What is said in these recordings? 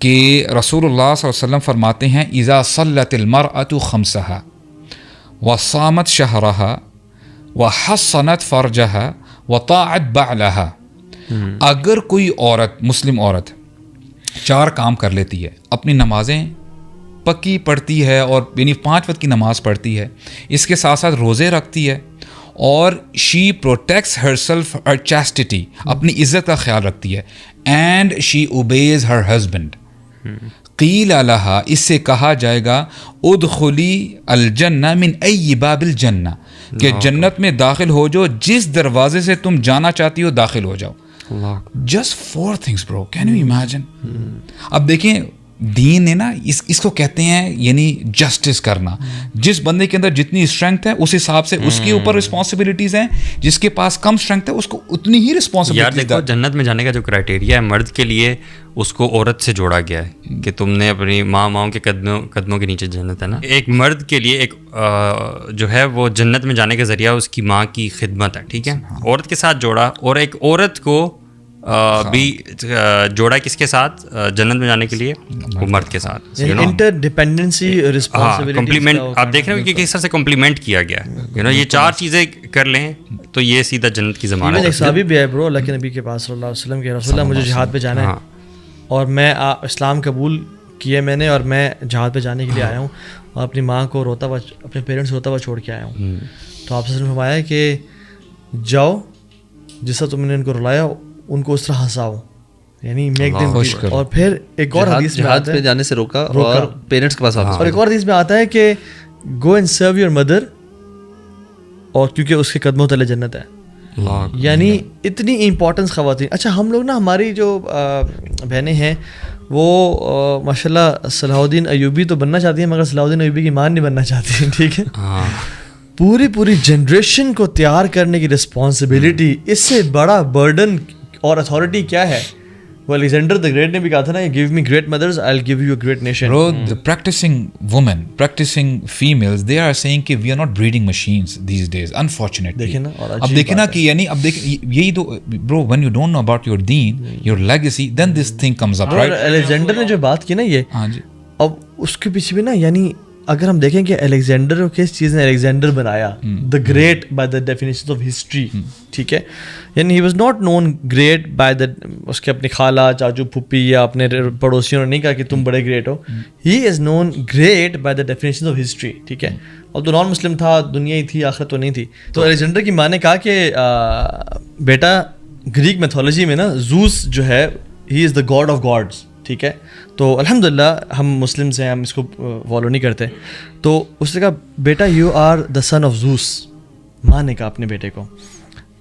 کہ رسول اللہ صلی اللہ علیہ وسلم فرماتے ہیں اذا صلت المرأة خمسها وصامت شهرها وحصنت فرجها وطاعت بعلها، اگر کوئی عورت، مسلم عورت 4 کام کر لیتی ہے، اپنی نمازیں پکی پڑھتی ہے اور یعنی 5 وقت کی نماز پڑھتی ہے، اس کے ساتھ ساتھ روزے رکھتی ہے، اور شی پروٹیکٹس ہر سیلف ہر چیسٹٹی، اپنی عزت کا خیال رکھتی ہے، and she obeys her husband, قیل لہا، اس سے کہا جائے گا ادخلی الجنہ من ای باب الجنہ، کہ جنت میں داخل ہو جو جس دروازے سے تم جانا چاہتی ہو داخل ہو جاؤ. Just 4 things bro, can you imagine؟ اب دیکھیں دین ہے نا، اس کو کہتے ہیں یعنی جسٹس کرنا. جس بندے کے اندر جتنی اسٹرینتھ ہے اس حساب سے اس کے اوپر رسپانسبلٹیز ہیں، جس کے پاس کم اسٹرینتھ ہے اس کو اتنی ہی رسپانسبلٹیز. یار دیکھو جنت میں جانے کا جو کرائٹیریا ہے مرد کے لیے، اس کو عورت سے جوڑا گیا ہے کہ تم نے اپنی ماں کے قدموں کے نیچے جنت ہے نا. ایک مرد کے لیے ایک جو ہے وہ جنت میں جانے کا ذریعہ اس کی ماں کی خدمت ہے، ٹھیک ہے. عورت کے ساتھ جوڑا، اور ایک عورت کو بھی جوڑا کس کے ساتھ جنت میں جانے کے لیے؟ وہ مرد کے ساتھ. Interdependency, responsibility, complement. آپ دیکھ رہے ہو کہ کس طرح سے کمپلیمنٹ کیا گیا ہے. یہ 4 چیزیں کر لیں تو یہ سیدھا جنت کی ضمانت ہے. ایک صحابی بھی ہے برو اللہ کے نبی کے پاس صلی اللہ علیہ وسلم کہ رسول اللہ مجھے جہاد پہ جانا ہے، اور میں اسلام قبول کیا میں نے، اور میں جہاد پہ جانے کے لیے آیا ہوں، اور اپنی ماں کو روتا ہوا، اپنے پیرنٹس روتا ہوا چھوڑ کے آیا ہوں. تو آپ سے فرمایا کہ جاؤ جس طرح تم نے ان کو رلایا ان کو اس طرح ہنساؤ، یعنی میک دم خوش کرو. اور پھر ایک اور حدیث میں جہاد پہ جانے سے روکا اور پیرنٹس کے پاس آتا. اور ایک اور حدیث میں آتا ہے کہ go and serve your mother, اور کیونکہ اس کے قدموں تلے جنت ہے. یعنی اتنی امپورٹنس خواتین. اچھا ہم لوگ نا، ہماری جو بہنیں ہیں وہ ماشاء اللہ صلاح الدین ایوبی تو بننا چاہتی ہیں، مگر صلاح الدین ایوبی کی ماں نہیں بننا چاہتی، ٹھیک ہے. پوری جنریشن کو تیار کرنے کی رسپانسبلٹی، اس سے بڑا برڈن اور اتھارٹی کیا ہے؟ وہ الیگزینڈر دی گریٹ نے بھی کہا تھا نا، give me great mothers I will give you a great nation. Bro, the practicing women, practicing females, they are saying کہ we are not breeding machines these days, unfortunately. دیکھیں نا، اب دیکھیں نا کہ یعنی اب دیکھ یہی تو bro, when you don't know about your deen, your legacy, then this thing comes up, right? Alexander نے جو بات کی نا یہ، ہاں جی، اب اس کے پیچھے بھی نا، یعنی اگر ہم دیکھیں کہ الیگزینڈر کو کس چیز نے الیگزینڈر بنایا، the great by the definition of history, ٹھیک ہے. یعنی he was not known great by the, اس کے اپنی خالہ، چاچو، پھپھی یا اپنے پڑوسیوں نے نہیں کہا کہ تم بڑے گریٹ ہو. He is known great by the definition of history, ٹھیک ہے. اور تو نان مسلم تھا، دنیا ہی تھی، آخرت تو نہیں تھی. تو الیگزینڈر کی ماں نے کہا کہ بیٹا گریک میتھولوجی میں نا زوس جو ہے ہی از دا گاڈ آف گاڈس، ٹھیک ہے. تو الحمدللہ ہم مسلمس ہیں، ہم اس کو فالو نہیں کرتے. تو اس نے کہا بیٹا you are the son of Zeus. ماں نے کہا اپنے بیٹے کو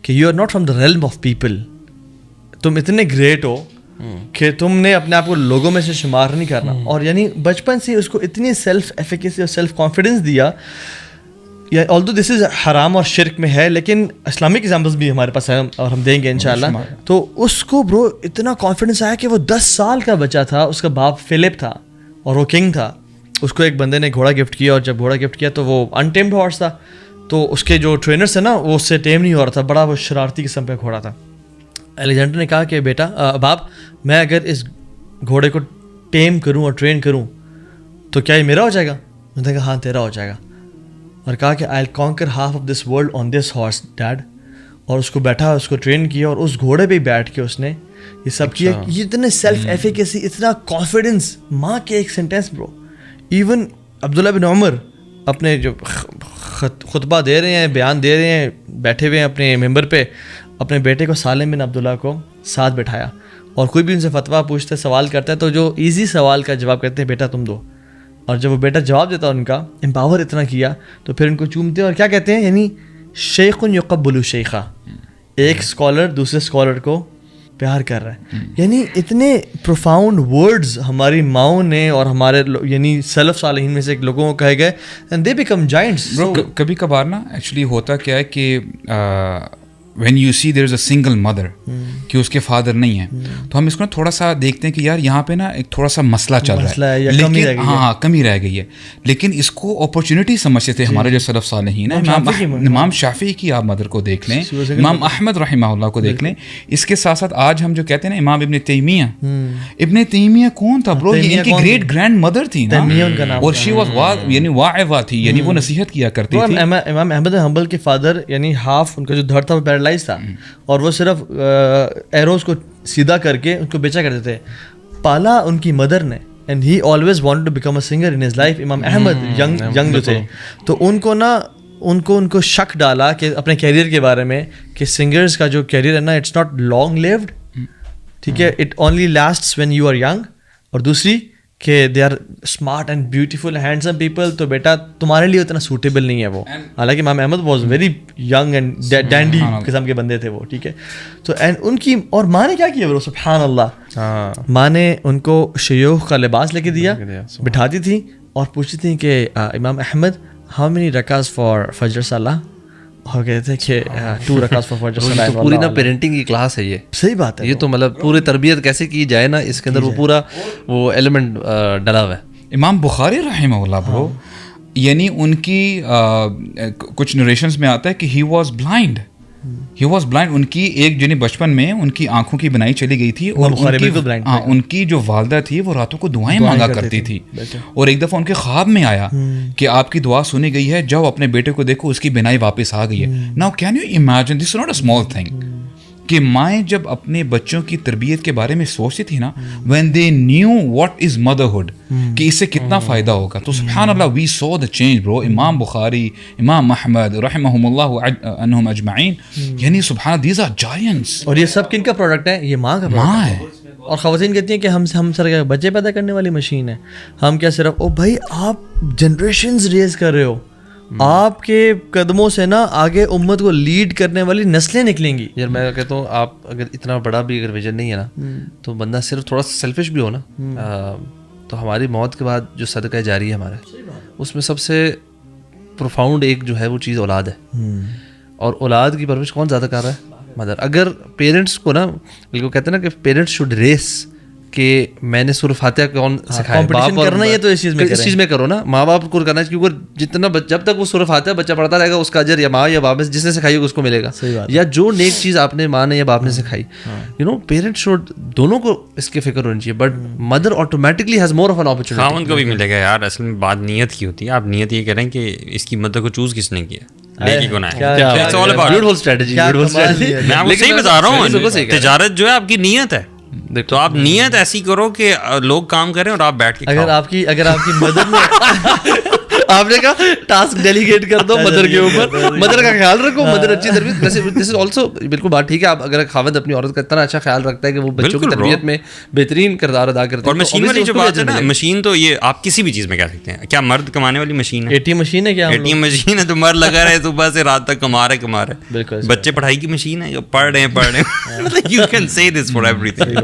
کہ you are not from the realm of people, تم اتنے گریٹ ہو کہ تم نے اپنے آپ کو لوگوں میں سے شمار نہیں کرنا. اور یعنی بچپن سے اس کو اتنی سیلف ایفیکیسی اور سیلف کانفیڈنس دیا. آلدو دس از حرام اور شرک میں ہے، لیکن اسلامک ایگزامپلس بھی ہمارے پاس ہیں اور ہم دیں گے انشاءاللہ. تو اس کو برو اتنا کانفیڈنس آیا کہ وہ 10 سال کا بچہ تھا، اس کا باپ فلپ تھا اور وہ کنگ تھا. اس کو ایک بندے نے گھوڑا گفٹ کیا، اور جب گھوڑا گفٹ کیا تو وہ انٹیمڈ ہارس تھا. تو اس کے جو ٹرینرس ہیں نا وہ اس سے ٹیم نہیں ہو رہا تھا، بڑا وہ شرارتی قسم کا گھوڑا تھا. الیگزینڈر نے کہا کہ بیٹا باپ، میں اگر اس گھوڑے کو ٹیم کروں اور ٹرین کروں تو کیا یہ میرا ہو جائے گا؟ میں نے کہا ہاں تیرا ہو جائے گا. اور کہا کہ I will conquer half of this world on this horse dad. اور اس کو بیٹھا، اس کو ٹرین کیا، اور اس گھوڑے پہ بیٹھ کے اس نے یہ سب کیا. یہ اتنے سیلف ایفیکیسی، اتنا کانفیڈنس. ماں کے ایک سینٹینس برو. ایون عبداللہ بن عمر اپنے جو خطبہ دے رہے ہیں، بیان دے رہے ہیں، بیٹھے ہوئے ہیں اپنے ممبر پہ، اپنے بیٹے کو سالم بن عبداللہ کو ساتھ بٹھایا. اور کوئی بھی ان سے فتویٰ پوچھتا ہے، سوال کرتا ہے، تو جو ایزی سوال کا جواب کہتے ہیں بیٹا تم دو. اور جب وہ بیٹا جواب دیتا ان کا امپاور اتنا کیا تو پھر ان کو چومتے اور کیا کہتے ہیں، یعنی شیخ یقبل شیخہ، ایک اسکالر دوسرے اسکالر کو پیار کر رہا ہے. یعنی اتنے پروفاؤنڈ ورڈز ہماری ماؤں نے اور ہمارے یعنی سلف صالحین میں سے لوگوں کو کہے گئے، اینڈ دے بیکم جائنٹس. کبھی کبھار نا ایکچولی ہوتا کیا ہے کہ when you see there is a single mother کہ اس کے فادر نہیں ہیں, تو ہم اس کو نا تھوڑا سا دیکھتے ہیں کہ یار یہاں پہ نا ایک تھوڑا سا مسئلہ چل رہا ہے, لیکن ہاں کمی رہ گئی ہے, لیکن اس کو اپرچونٹی سمجھتے تھے ہمارے جو سلف صالحین ہیں. امام شافعی کی آپ مدر کو دیکھ لیں, امام احمد رحمہ اللہ کو دیکھ لیں, اس کے ساتھ ساتھ آج ہم جو کہتے ہیں نا امام ابن تیمیہ, ابن تیمیہ کون تھا برو؟ یہ ان کی گریٹ گرینڈ مدر تھی نا, اور شی واز یعنی واعظہ تھی, یعنی وہ نصیحت کیا کرتی تھی. امام احمد حنبل کے فادر یعنی ہاف ان کا جو دھڑ تھا وہ پیرالائز تھا, اور وہ صرف ایروز کو سیدھا کر کے ان کو بیچا کرتے تھے. پالا ان کی مدر نے, and he always wanted to become a singer in his life. Imam Ahmad young جو تھے, تو ان کو نا ان کو شک ڈالا کہ اپنے کیریئر کے بارے میں کہ سنگرز کا جو کیریئر ہے نا اٹس ناٹ لانگ لیوڈ, ٹھیک ہے, it only lasts when you are young. اور دوسری کہ they are smart and beautiful handsome people, تو بیٹا تمہارے لیے اتنا سوٹیبل نہیں ہے وہ. حالانکہ Imam Ahmad was very young and dandy قسم کے بندے تھے وہ, ٹھیک ہے. تو اینڈ ان کی اور ماں نے کیا کیا برو, سبحان اللہ, ماں نے ان کو شیوخ کا لباس لے کے دیا, بٹھاتی تھی اور پوچھتی تھیں کہ امام احمد ہاؤ مینی رکعز فار فجر صلاح, اور کہتے تھے کہ 2 رکعت فار فجر صلاح. پوری نا پیرنٹنگ کی کلاس ہے یہ, صحیح بات ہے, یہ تو مطلب پوری تربیت کیسے کی جائے نا, اس کے اندر وہ پورا وہ ایلیمنٹ ڈلا ہوا ہے. امام بخاری رحمہ اللہ برو, یعنی ان کی کچھ نریشنز میں آتا ہے کہ ہی واز بلائنڈ, ان کی ایک یعنی بچپن میں ان کی آنکھوں کی بنائی چلی گئی تھی, اور ان کی جو والدہ تھی وہ راتوں کو دعائیں مانگا کرتی تھی, اور ایک دفعہ ان کے خواب میں آیا کہ آپ کی دعا سنی گئی ہے, جاؤ اپنے بیٹے کو دیکھو اس کی بنائی واپس آ گئی ہے. Now can you imagine, this is not a small thing, کہ مائیں جب اپنے بچوں کی تربیت کے بارے میں سوچتی تھی نا, when they knew what is motherhood, کہ اس سے کتنا فائدہ ہوگا. تو سبحان اللہ, we saw the change bro. امام بخاری, امام احمد رحمہم اللہ عنہم اجمعین, یعنی سبحان اللہ, these are giants. اور یہ سب کن کا پروڈکٹ ہے؟ یہ ماں کا ماں ہے. اور خواتین کہتی ہیں کہ ہم سر بچے پیدا کرنے والی مشین ہے, ہم کیا صرف, او بھائی آپ جنریشنز ریز کر رہے ہو, آپ کے قدموں سے نا آگے امت کو لیڈ کرنے والی نسلیں نکلیں گی. یار میں کہتا ہوں آپ اگر اتنا بڑا بھی اگر ویژن نہیں ہے نا, تو بندہ صرف تھوڑا سا سیلفش بھی ہو نا, تو ہماری موت کے بعد جو صدقہ جاری ہے ہمارا, اس میں سب سے پروفاؤنڈ ایک جو ہے وہ چیز اولاد ہے. اور اولاد کی پرورش کون زیادہ کر رہا ہے؟ مدر. اگر پیرنٹس کو نا, بالکل کہتے ہیں نا کہ پیرنٹس شوڈ ریس کہ میں نے سورہ فاتحہ کون سکھایا, کرنا یہ تو اس چیز میں کرو نا, ماں باپ کو کرنا, کیونکہ جتنا جب تک وہ سورہ فاتحہ بچہ پڑھتا رہے گا, اس کا اجر یا ماں یا باپ جس نے سکھائی ہوگا اس کو ملے گا, یا جو نیک چیز آپ نے ماں نے یا باپ نے سکھائی. یو نو پیرنٹ شوڈ, دونوں کو اس کی فکر ہونی چاہیے, but mother automatically has more of an opportunity. خاوند کو بھی ملے گا یار. اصل میں بات نیت کی ہوتی ہے. آپ نیت یہ کریں کہ اس کی مدر کو چوز کس نے کیا, لے کے کون آیا. Beautiful strategy. میں آپ کو صحیح بتا رہا ہوں, تجارت جو ہے آپ کی نیت ہے, تو آپ نیت ایسی کرو کہ لوگ کام کریں اور آپ بیٹھ کے. اگر آپ کی مدر نے آپ نے کہا ٹاسک ڈیلیگیٹ کر دو مدر کے اوپر, مدر کا خیال رکھو, مدر اچھی تربیت. ویسے دس از آلسو بالکل بات ٹھیک ہے. آپ اگر خاوند اپنی عورت کا اتنا اچھا خیال رکھتا ہے کہ وہ بچوں کی تربیت میں بہترین کردار ادا کرتا ہے, اور مشین والی جو بات ہے نا, مشین تو یہ آپ کسی بھی چیز میں کہہ سکتے ہیں. کیا مرد کمانے والی مشین ہے؟ ATM مشین ہے, کیا ATM مشین ہے, تو مرد لگا رہے صبح سے رات تک کما رہے. بچے پڑھائی کی مشین ہے, جو پڑھ رہے ہیں. You can say this for everything.